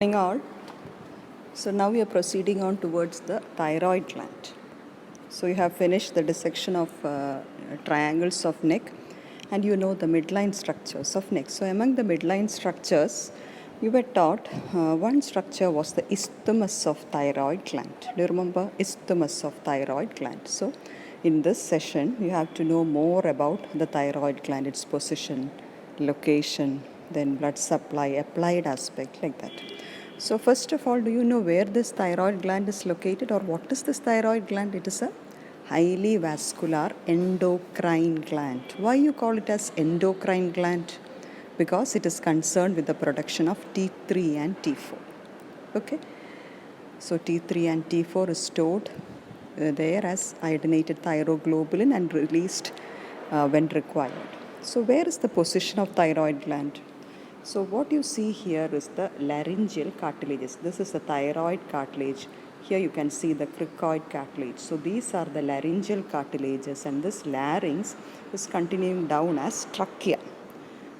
Morning all. So now we are proceeding on towards the thyroid gland. So you have finished the dissection of triangles of neck, and you know the midline structures of neck. So among the midline structures, you were taught one structure was the isthmus of thyroid gland. Do you remember isthmus of thyroid gland? So in this session, you have to know more about the thyroid gland, its position, location, then blood supply, applied aspect, like that. So first of all, do you know where this thyroid gland is located, or what is this thyroid gland? It is a highly vascular endocrine gland. Why you call it as endocrine gland? Because it is concerned with the production of T3 and T4. Okay. So T3 and T4 is stored there as iodinated thyroglobulin and released when required. So where is the position of thyroid gland? So what you see here is the laryngeal cartilages. This is the thyroid cartilage. Here you can see the cricoid cartilage. So these are the laryngeal cartilages, and this larynx is continuing down as trachea.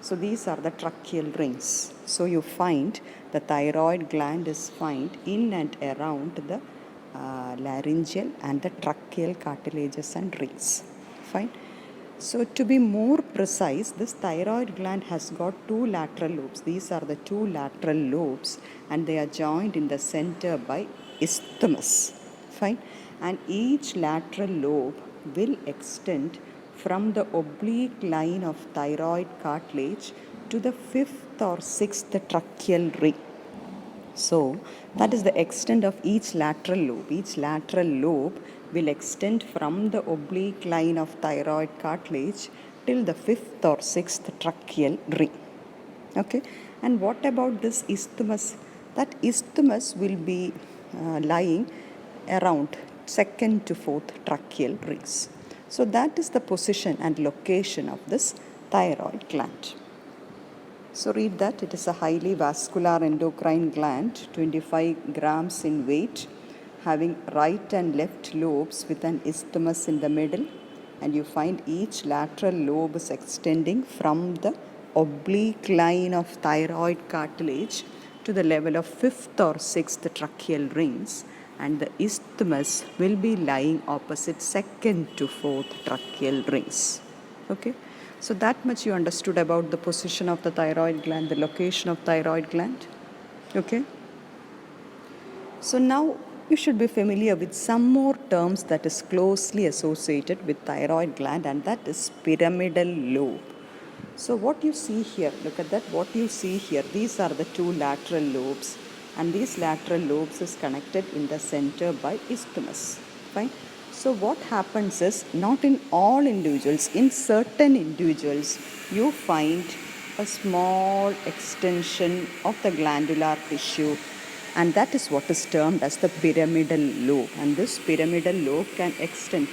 So these are the tracheal rings. So you find the thyroid gland is found in and around the laryngeal and the tracheal cartilages and rings. Fine. So to be more precise, this thyroid gland has got two lateral lobes. These are the two lateral lobes, and they are joined in the center by isthmus. Fine. And each lateral lobe will extend from the oblique line of thyroid cartilage to the fifth or sixth tracheal ring. So that is the extent of each lateral lobe. Each lateral lobe will extend from the oblique line of thyroid cartilage till the fifth or sixth tracheal ring. Okay, and what about this isthmus? That isthmus will be lying around second to fourth tracheal rings. So that is the position and location of this thyroid gland. So read that it is a highly vascular endocrine gland, 25 grams in weight, having right and left lobes with an isthmus in the middle, and you find each lateral lobe is extending from the oblique line of thyroid cartilage to the level of fifth or sixth tracheal rings, and the isthmus will be lying opposite second to fourth tracheal rings. Okay. So that much you understood about the position of the thyroid gland, the location of thyroid gland. Okay. So now you should be familiar with some more terms that is closely associated with thyroid gland, and that is pyramidal lobe. So what you see here, look at that, what you see here, these are the two lateral lobes, and these lateral lobes is connected in the center by isthmus. Fine. So what happens is, not in all individuals, in certain individuals, you find a small extension of the glandular tissue, and that is what is termed as the pyramidal lobe. And this pyramidal lobe can extend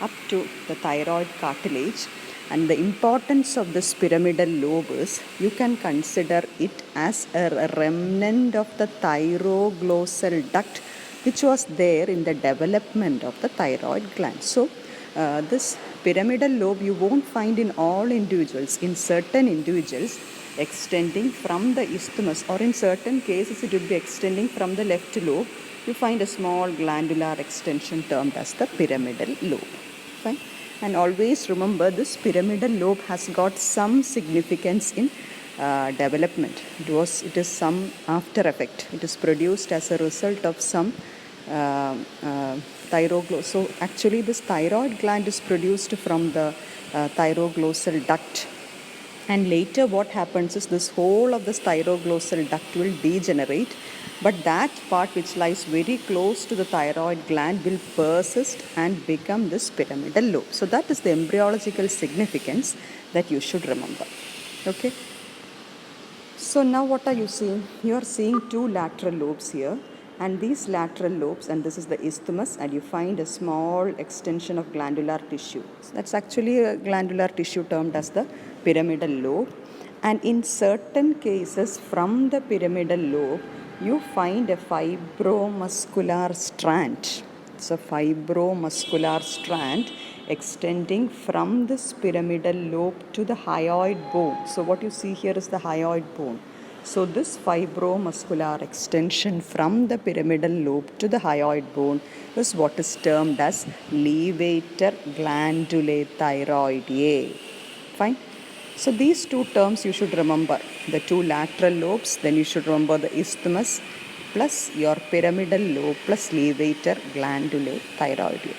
up to the thyroid cartilage. And the importance of this pyramidal lobe is, you can consider it as a remnant of the thyroglossal duct, which was there in the development of the thyroid gland. So this pyramidal lobe you won't find in all individuals. In certain individuals, extending from the isthmus, or in certain cases it will be extending from the left lobe, you find a small glandular extension termed as the pyramidal lobe. Fine. And always remember, this pyramidal lobe has got some significance in development. It is some after effect. It is produced as a result of some thyroglossal. So actually this thyroid gland is produced from the thyroglossal duct. And later what happens is, this whole of this thyroglossal duct will degenerate, but that part which lies very close to the thyroid gland will persist and become this pyramidal lobe. So that is the embryological significance that you should remember. Okay. So now what are you seeing? You are seeing two lateral lobes here, and these lateral lobes, and this is the isthmus, and you find a small extension of glandular tissue. So that's actually a glandular tissue termed as the pyramidal lobe. And in certain cases, from the pyramidal lobe, you find a fibromuscular strand. It's a fibromuscular strand extending from this pyramidal lobe to the hyoid bone. So what you see here is the hyoid bone. So this fibromuscular extension from the pyramidal lobe to the hyoid bone is what is termed as levator glandulae thyroidea. Fine. So these two terms you should remember. The two lateral lobes, then you should remember the isthmus plus your pyramidal lobe plus levator glandulae thyroidea.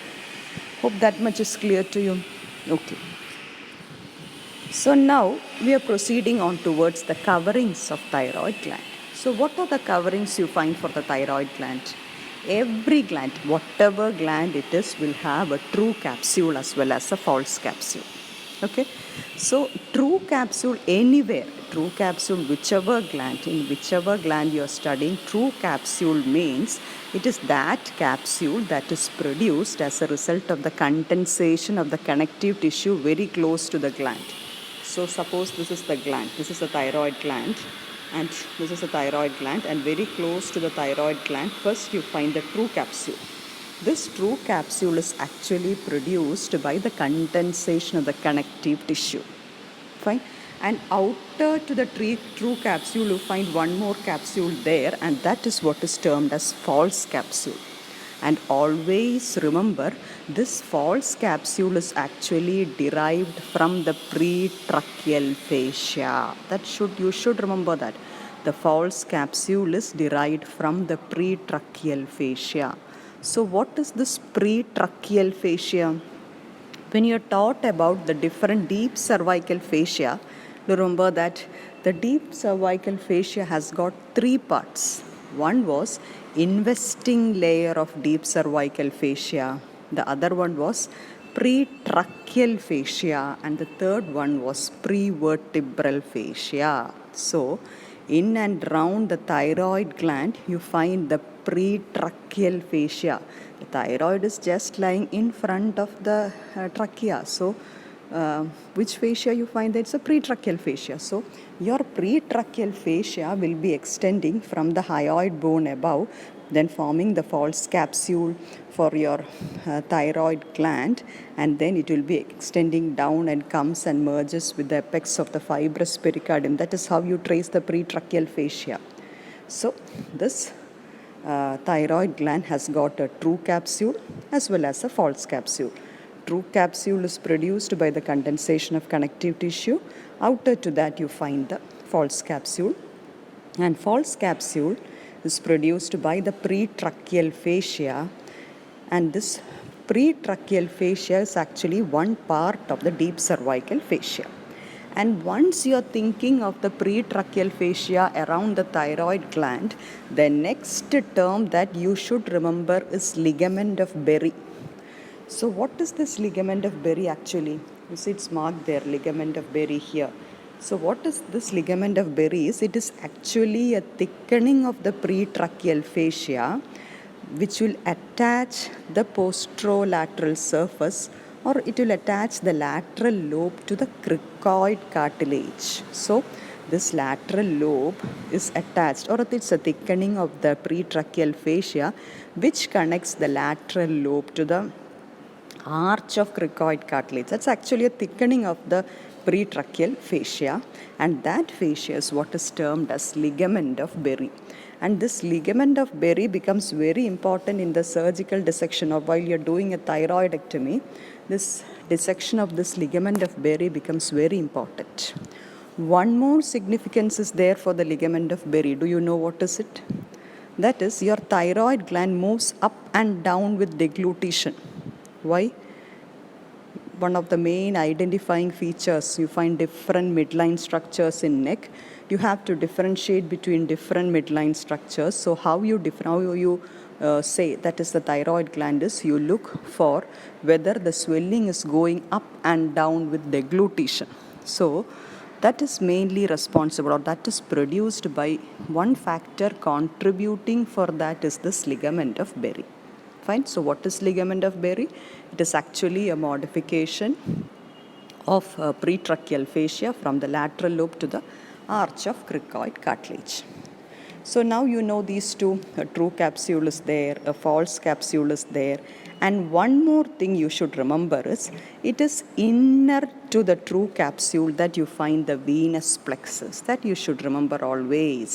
Hope that much is clear to you. Okay. So now we are proceeding on towards the coverings of thyroid gland. So what are the coverings you find for the thyroid gland? Every gland, whatever gland it is, will have a true capsule as well as a false capsule. Okay, so true capsule anywhere, true capsule whichever gland, in whichever gland you are studying, true capsule means it is that capsule that is produced as a result of the condensation of the connective tissue very close to the gland. So suppose this is the gland, this is the thyroid gland, and this is the thyroid gland, and very close to the thyroid gland, first you find the true capsule. This true capsule is actually produced by the condensation of the connective tissue. Fine. And outer to the true capsule, you find one more capsule there, and that is what is termed as false capsule. And always remember, this false capsule is actually derived from the pretracheal fascia. You should remember that. The false capsule is derived from the pretracheal fascia. So what is this pretracheal fascia? When you're taught about the different deep cervical fascia, remember that the deep cervical fascia has got three parts. One was investing layer of deep cervical fascia. The other one was pretracheal fascia, and the third one was prevertebral fascia. So, in and around the thyroid gland, you find the pretracheal fascia. The thyroid is just lying in front of the trachea. So, which fascia you find? It's a pretracheal fascia. So, your pretracheal fascia will be extending from the hyoid bone above, then forming the false capsule for your thyroid gland, and then it will be extending down and comes and merges with the apex of the fibrous pericardium. That is how you trace the pretracheal fascia. So, this thyroid gland has got a true capsule as well as a false capsule. True capsule is produced by the condensation of connective tissue. Outer to that you find the false capsule. And false capsule is produced by the pretracheal fascia. And this pretracheal fascia is actually one part of the deep cervical fascia. And once you are thinking of the pretracheal fascia around the thyroid gland, the next term that you should remember is ligament of Berry. So what is this ligament of Berry actually? You see it's marked there, ligament of Berry here. So what is this ligament of Berry? It is actually a thickening of the pretracheal fascia which will attach the posterolateral surface, or it will attach the lateral lobe to the cricoid cartilage. So this lateral lobe is attached, or it's a thickening of the pretracheal fascia which connects the lateral lobe to the arch of cricoid cartilage. That's actually a thickening of the pretracheal fascia, and that fascia is what is termed as ligament of Berry. And this ligament of Berry becomes very important in the surgical dissection, or while you're doing a thyroidectomy, this dissection of this ligament of Berry becomes very important. One more significance is there for the ligament of Berry. Do you know what is it? That is, your thyroid gland moves up and down with deglutition. Why? One of the main identifying features, you find different midline structures in neck. You have to differentiate between different midline structures. So how you say that is the thyroid gland is, you look for whether the swelling is going up and down with deglutition. So that is mainly responsible, or that is produced by one factor contributing for that is this ligament of Berry. Fine. So what is ligament of Berry? It is actually a modification of pretracheal fascia from the lateral lobe to the arch of cricoid cartilage. So now you know these two, a true capsule is there, a false capsule is there, And one more thing you should remember is it is inner to the true capsule that you find the venous plexus. That you should remember always.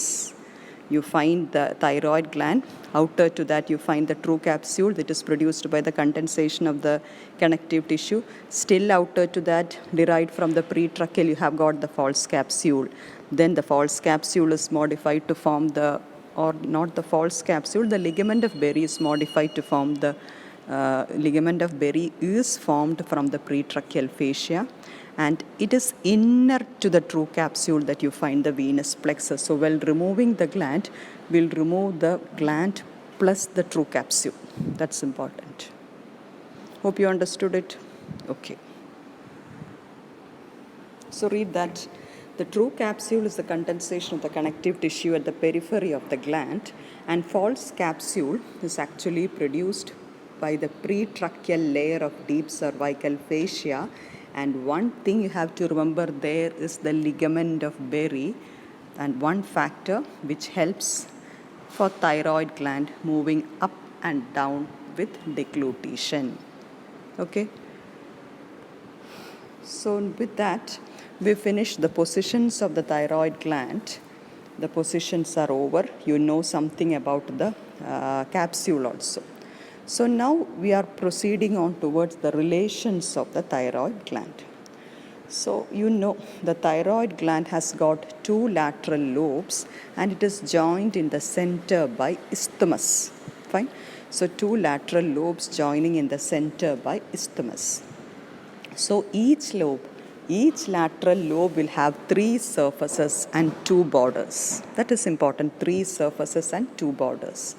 You find the thyroid gland. Outer to that you find the true capsule that is produced by the condensation of the connective tissue. Still outer to that, derived from the pretracheal, you have got the false capsule. Then the false capsule is modified to form the, or not the false capsule, the ligament of Berry is modified to form the ligament of Berry is formed from the pretracheal fascia, and it is inner to the true capsule that you find the venous plexus. So while removing the gland, we'll remove the gland plus the true capsule. That's important. Hope you understood it. Okay. So read that. The true capsule is the condensation of the connective tissue at the periphery of the gland, and false capsule is actually produced by the pretracheal layer of deep cervical fascia. And one thing you have to remember there is the ligament of Berry, and one factor which helps for thyroid gland moving up and down with deglutition. Okay. So with that, we finished the positions of the thyroid gland. The positions are over. You know something about the capsule also. So now we are proceeding on towards the relations of the thyroid gland. So you know the thyroid gland has got two lateral lobes and it is joined in the center by isthmus. Fine. So two lateral lobes joining in the center by isthmus. So each lateral lobe will have three surfaces and two borders. That is important, three surfaces and two borders.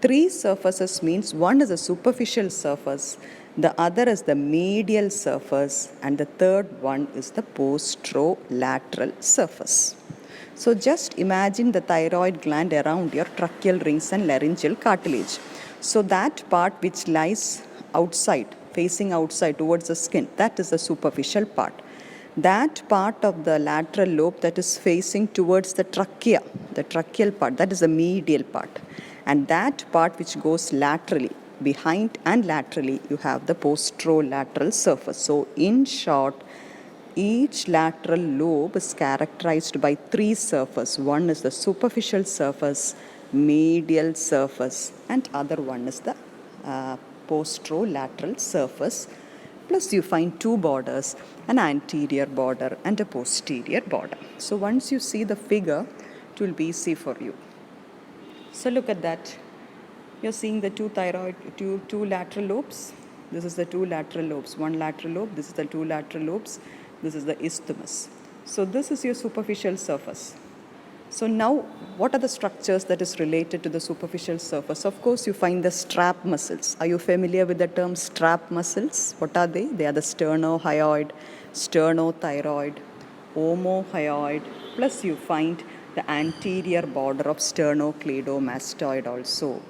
Three surfaces means one is a superficial surface, the other is the medial surface, and the third one is the posterolateral surface. So just imagine the thyroid gland around your tracheal rings and laryngeal cartilage. So that part which lies outside, facing outside towards the skin, that is the superficial part. That part of the lateral lobe that is facing towards the trachea, the tracheal part, that is the medial part. And that part which goes laterally, behind and laterally, you have the posterolateral surface. So in short, each lateral lobe is characterized by three surfaces. One is the superficial surface, medial surface, and other one is the posterolateral surface. Plus you find two borders, an anterior border and a posterior border. So once you see the figure, it will be easy for you. So look at that. You're seeing the two lateral lobes. This is the two lateral lobes. One lateral lobe, this is the two lateral lobes. This is the isthmus. So this is your superficial surface. So now, what are the structures that is related to the superficial surface? Of course, you find the strap muscles. Are you familiar with the term strap muscles? What are they? They are the sternohyoid, sternothyroid, omohyoid, plus you find the anterior border of sternocleidomastoid also.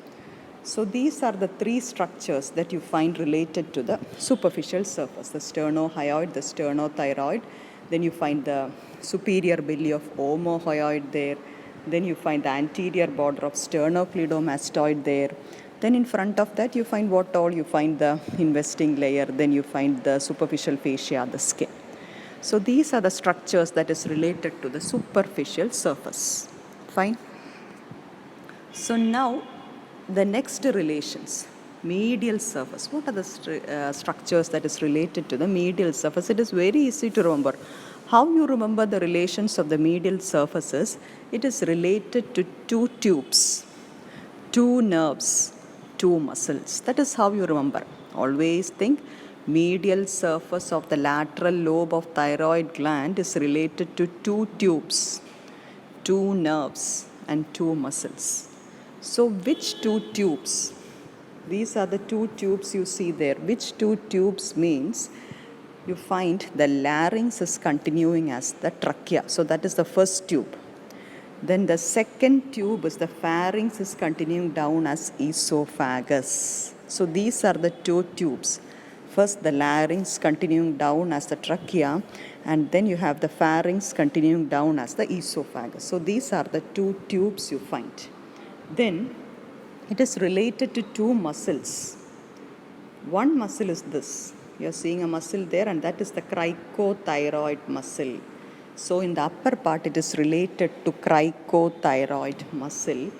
So these are the three structures that you find related to the superficial surface, the sternohyoid, the sternothyroid, then you find the superior belly of omohyoid there, then you find the anterior border of sternocleidomastoid there, then in front of that you find what all? You find the investing layer, then you find the superficial fascia, the skin. So these are the structures that is related to the superficial surface. Fine. So now the next relations, medial surface. What are the structures that is related to the medial surface? It is very easy to remember. How you remember the relations of the medial surfaces? It is related to two tubes, two nerves, two muscles. That is how you remember. Always think medial surface of the lateral lobe of thyroid gland is related to two tubes, two nerves, and two muscles. So which two tubes? These are the two tubes you see there. Which two tubes means you find the larynx is continuing as the trachea. So that is the first tube. Then the second tube is the pharynx is continuing down as esophagus. So these are the two tubes. First the larynx continuing down as the trachea, and then you have the pharynx continuing down as the esophagus. So these are the two tubes you find. Then it is related to two muscles. One muscle is this. You are seeing a muscle there, and that is the cricothyroid muscle. So in the upper part, it is related to cricothyroid muscle,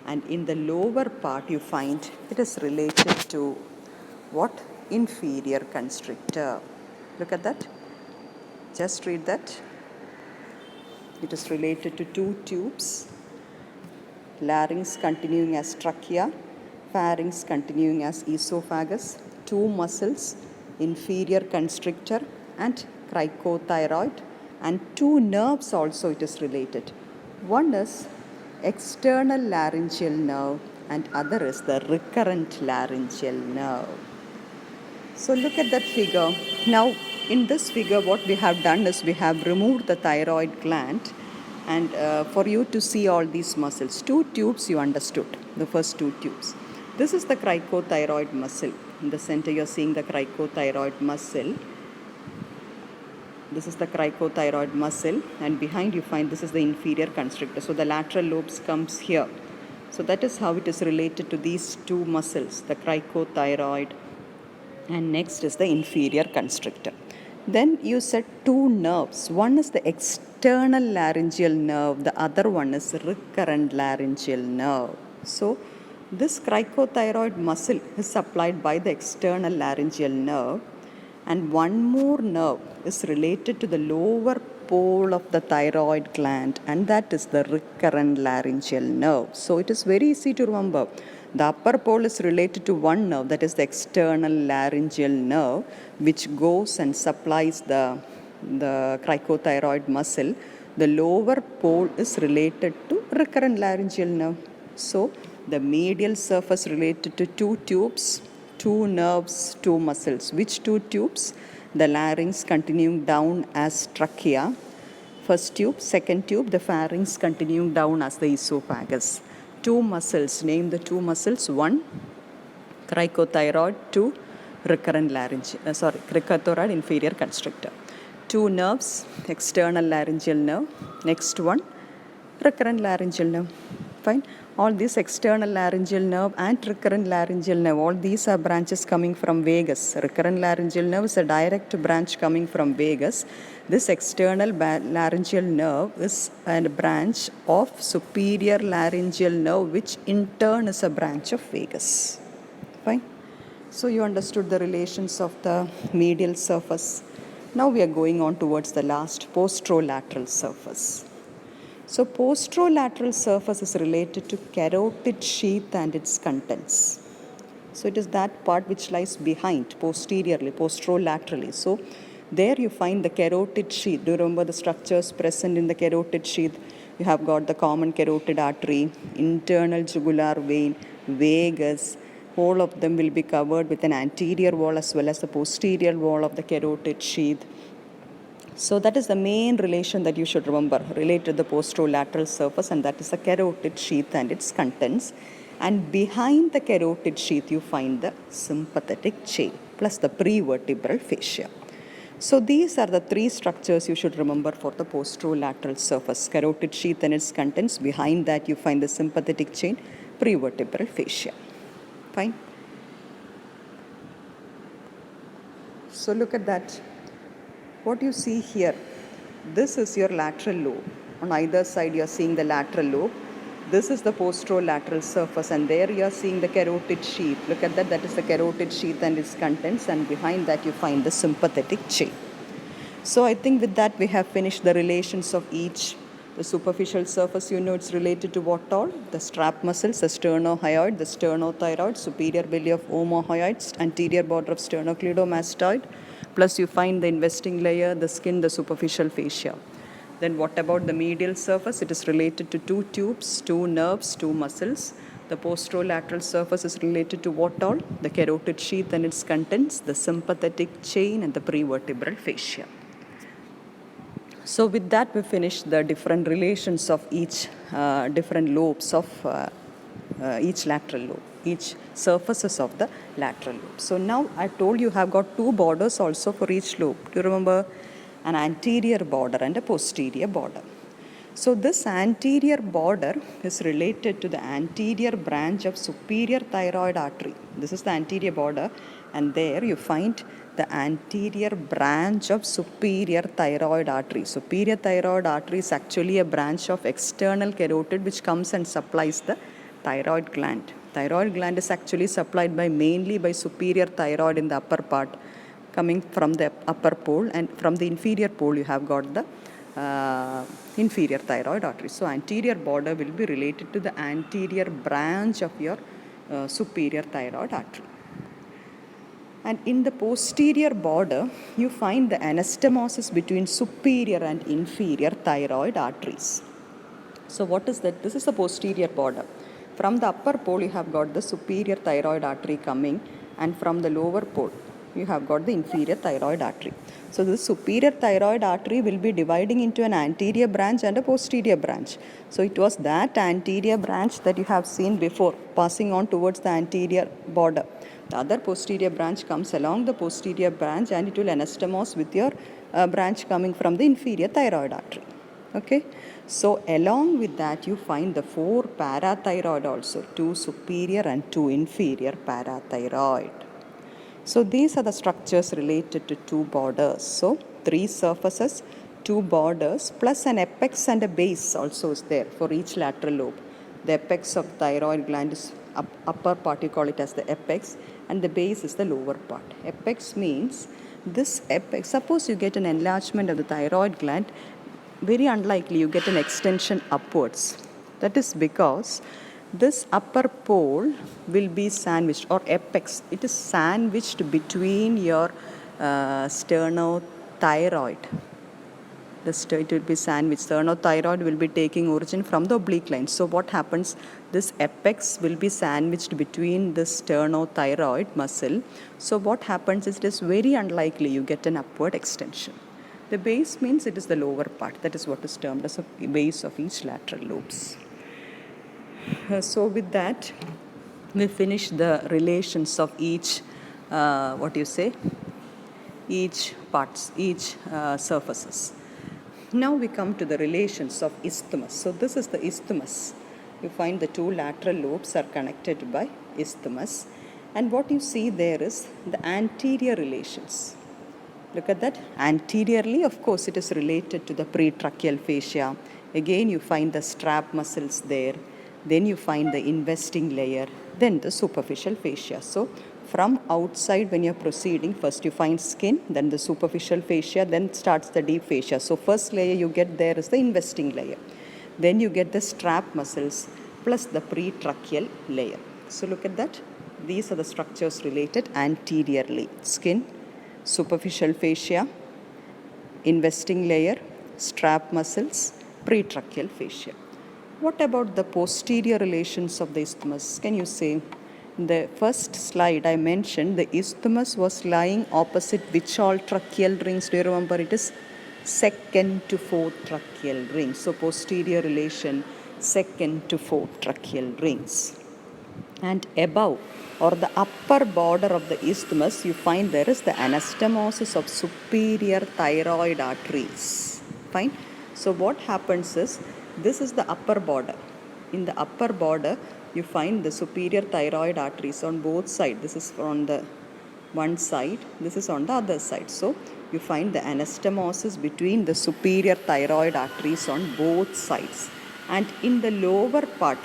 and in the lower part, you find it is related to what? Inferior constrictor. Look at that. Just read that. It is related to two tubes, larynx continuing as trachea, pharynx continuing as esophagus, two muscles, inferior constrictor and cricothyroid, and two nerves also it is related. One is external laryngeal nerve and other is the recurrent laryngeal nerve. So look at that figure. Now in this figure what we have done is we have removed the thyroid gland, and for you to see all these muscles, two tubes you understood, the first two tubes. This is the cricothyroid muscle. In the center you are seeing the cricothyroid muscle. This is the cricothyroid muscle, and behind you find this is the inferior constrictor. So the lateral lobes comes here. So that is how it is related to these two muscles, the cricothyroid, and next is the inferior constrictor. Then you said two nerves. One is the external laryngeal nerve, the other one is recurrent laryngeal nerve. So this cricothyroid muscle is supplied by the external laryngeal nerve, and one more nerve is related to the lower pole of the thyroid gland, and that is the recurrent laryngeal nerve. So it is very easy to remember. The upper pole is related to one nerve, that is the external laryngeal nerve, which goes and supplies the cricothyroid muscle. The lower pole is related to recurrent laryngeal nerve. So the medial surface related to two tubes, two nerves, two muscles. Which two tubes? The larynx continuing down as trachea, first tube. Second tube, the pharynx continuing down as the esophagus. Two muscles, name the two muscles. One, cricothyroid. Two, cricothyroid inferior constrictor. Two nerves, external laryngeal nerve. Next one, recurrent laryngeal nerve. Fine. All these external laryngeal nerve and recurrent laryngeal nerve, all these are branches coming from vagus. Recurrent laryngeal nerve is a direct branch coming from vagus. This external laryngeal nerve is a branch of superior laryngeal nerve, which in turn is a branch of vagus. Fine. So you understood the relations of the medial surface. Now we are going on towards the last, posterolateral surface. So posterolateral surface is related to carotid sheath and its contents. So it is that part which lies behind, posteriorly, posterolaterally. So there you find the carotid sheath. Do you remember the structures present in the carotid sheath? You have got the common carotid artery, internal jugular vein, vagus. All of them will be covered with an anterior wall as well as the posterior wall of the carotid sheath. So that is the main relation that you should remember, related to the posterolateral surface, and that is the carotid sheath and its contents. And behind the carotid sheath you find the sympathetic chain plus the prevertebral fascia. So these are the three structures you should remember for the posterolateral surface: carotid sheath and its contents. Behind that you find the sympathetic chain, prevertebral fascia. Fine. So look at that. What you see here, this is your lateral lobe. On either side you are seeing the lateral lobe. This is the posterolateral surface, and there you are seeing the carotid sheath. Look at that, that is the carotid sheath and its contents, and behind that you find the sympathetic chain. So I think with that we have finished the relations of each. The superficial surface, you know, it's related to what all? The strap muscles, the sternohyoid, the sternothyroid, superior belly of omohyoids, anterior border of sternocleidomastoid. Plus you find the investing layer, the skin, the superficial fascia. Then what about the medial surface? It is related to two tubes, two nerves, two muscles. The posterolateral surface is related to what all? The carotid sheath and its contents, the sympathetic chain and the prevertebral fascia. So with that we finish the different relations of each different lobes of each lateral lobe, each surfaces of the lateral lobe. So now I told you have got two borders also for each lobe. Do you remember? An anterior border and a posterior border. So this anterior border is related to the anterior branch of superior thyroid artery. This is the anterior border, and there you find the anterior branch of superior thyroid artery. Superior thyroid artery is actually a branch of external carotid which comes and supplies the thyroid gland. Thyroid gland is actually supplied mainly by superior thyroid in the upper part, coming from the upper pole, and from the inferior pole you have got the inferior thyroid artery. So anterior border will be related to the anterior branch of your superior thyroid artery. And in the posterior border, you find the anastomosis between superior and inferior thyroid arteries. So what is that? This is the posterior border. From the upper pole, you have got the superior thyroid artery coming, and from the lower pole, you have got the inferior thyroid artery. So this superior thyroid artery will be dividing into an anterior branch and a posterior branch. So it was that anterior branch that you have seen before, passing on towards the anterior border. The other posterior branch comes along the posterior branch, and it will anastomose with your branch coming from the inferior thyroid artery. Okay, so along with that you find the 4 parathyroid also, 2 superior and 2 inferior parathyroid. So these are the structures related to 2 borders. So 3 surfaces, 2 borders, plus an apex and a base also is there for each lateral lobe. The apex of thyroid gland is upper part, you call it as the apex, and the base is the lower part. Apex means this apex, suppose you get an enlargement of the thyroid gland, very unlikely you get an extension upwards. That is because this upper pole will be sandwiched, or apex, it is sandwiched between your sternothyroid. It will be sandwiched. Sternothyroid will be taking origin from the oblique line. So what happens? This apex will be sandwiched between the sternothyroid muscle. So what happens is it is very unlikely you get an upward extension. The base means it is the lower part. That is what is termed as a base of each lateral lobes. So with that, we finish the relations of each, each parts, each surfaces. Now we come to the relations of isthmus. So this is the isthmus. You find the 2 lateral lobes are connected by isthmus. And what you see there is the anterior relations. Look at that. Anteriorly, of course, it is related to the pretracheal fascia. Again, you find the strap muscles there. Then you find the investing layer. Then the superficial fascia. So from outside, when you're proceeding, first you find skin, then the superficial fascia, then starts the deep fascia. So first layer you get there is the investing layer. Then you get the strap muscles plus the pretracheal layer. So look at that. These are the structures related anteriorly. Skin, superficial fascia, investing layer, strap muscles, pretracheal fascia. What about the posterior relations of the isthmus? Can you say? In the first slide I mentioned the isthmus was lying opposite which all tracheal rings? Do you remember? It is second to fourth tracheal rings. So posterior relation, second to fourth tracheal rings. And above, or the upper border of the isthmus, you find there is the anastomosis of superior thyroid arteries. Fine. So what happens is, this is the upper border. In the upper border, you find the superior thyroid arteries on both sides. This is on the one side, this is on the other side. So you find the anastomosis between the superior thyroid arteries on both sides. And in the lower part,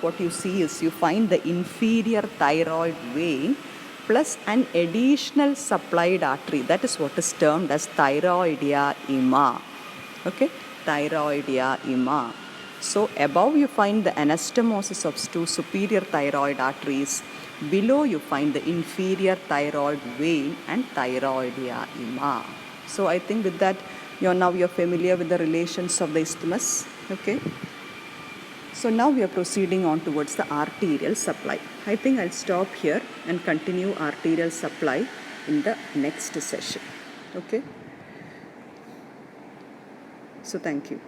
what you see is you find the inferior thyroid vein plus an additional supplied artery. That is what is termed as thyroidea ima. Okay, thyroidea ima. So above you find the anastomosis of 2 superior thyroid arteries. Below you find the inferior thyroid vein and thyroidea ima. So I think with that you're familiar with the relations of the isthmus. Okay. So now we are proceeding on towards the arterial supply. I think I'll stop here and continue arterial supply in the next session. Okay. So thank you.